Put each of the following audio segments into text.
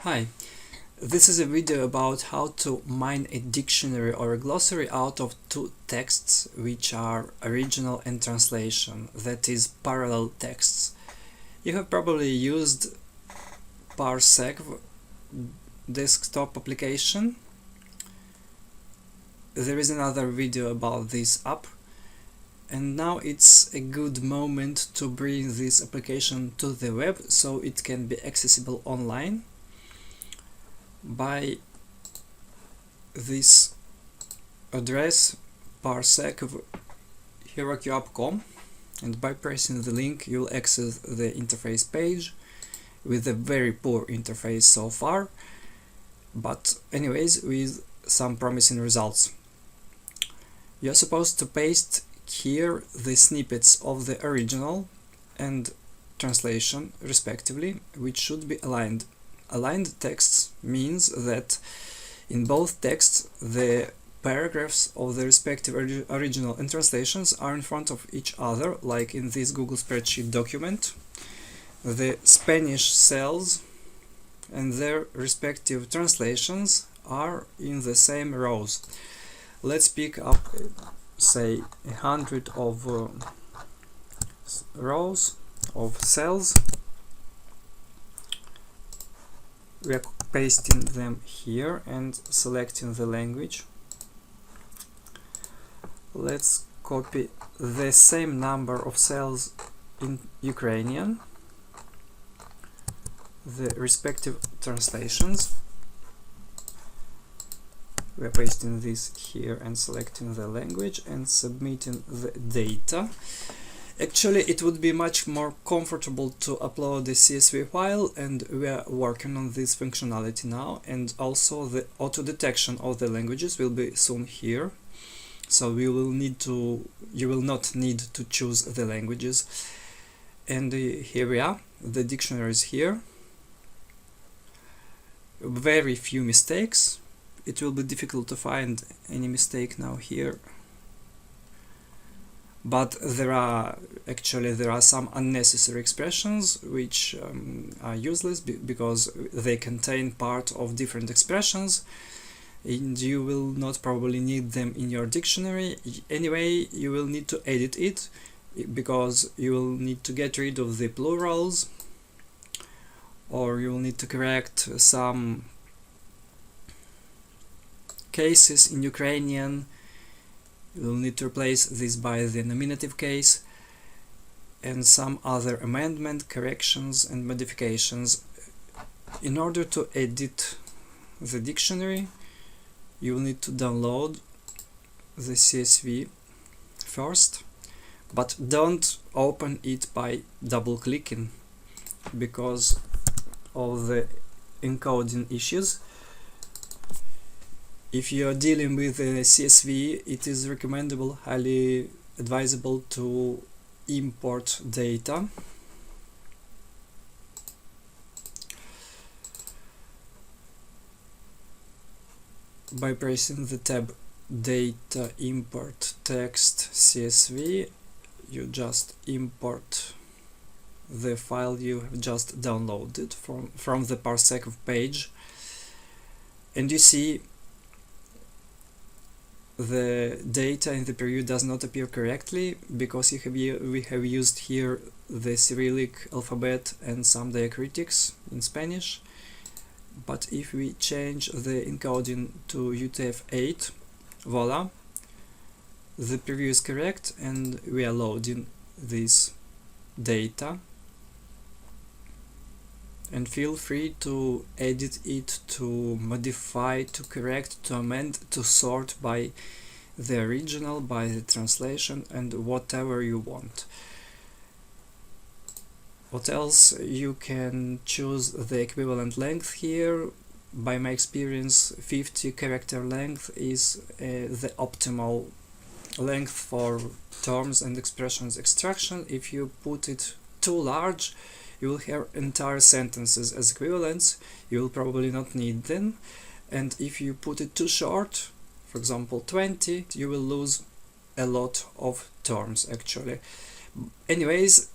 Hi, this is a video about how to mine a dictionary or a glossary out of two texts which are original and translation, that is parallel texts. You have probably used Parsec desktop application. There is another video about this app, and now it's a good moment to bring this application to the web so it can be accessible online by this address parsec.heroku.com, and by pressing the link you'll access the interface page with a very poor interface so far, but anyways with some promising results. You're supposed to paste here the snippets of the original and translation respectively, which should be aligned. Aligned texts means that in both texts the paragraphs of the respective original and translations are in front of each other, like in this Google spreadsheet document. The Spanish cells and their respective translations are in the same rows. Let's pick up, say, 100 of rows of cells. We are pasting them here and selecting the language. Let's copy the same number of cells in Ukrainian, the respective translations. We are pasting this here and selecting the language and submitting the data. Actually, it would be much more comfortable to upload the CSV file, and we are working on this functionality now, and also the auto detection of the languages will be soon here, so you will not need to choose the languages. And here we are, the dictionary is here. Very few mistakes. It will be difficult to find any mistake now here, but there are some unnecessary expressions which are useless because they contain part of different expressions, and you will not probably need them in your dictionary. Anyway, you will need to edit it because you will need to get rid of the plurals, or you will need to correct some cases in Ukrainian. You will need to replace this by the nominative case, and some other amendment, corrections and modifications. In order to edit the dictionary, you will need to download the CSV first, but don't open it by double-clicking because of the encoding issues. If you are dealing with a CSV, it is recommendable, highly advisable to import data. By pressing the tab Data Import Text CSV, you just import the file you have just downloaded from the Parsec page, and you see the data in the preview does not appear correctly because we have used here the Cyrillic alphabet and some diacritics in Spanish. But if we change the encoding to UTF-8, voila, the preview is correct and we are loading this data. And feel free to edit it, to modify, to correct, to amend, to sort by the original, by the translation, and whatever you want. What else? You can choose the equivalent length here. By my experience, 50 character length is the optimal length for terms and expressions extraction. If you put it too large, you will have entire sentences as equivalents. You will probably not need them. And if you put it too short, for example 20, you will lose a lot of terms actually. Anyways,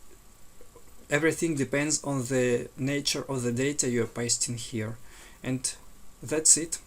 everything depends on the nature of the data you are pasting here. And that's it.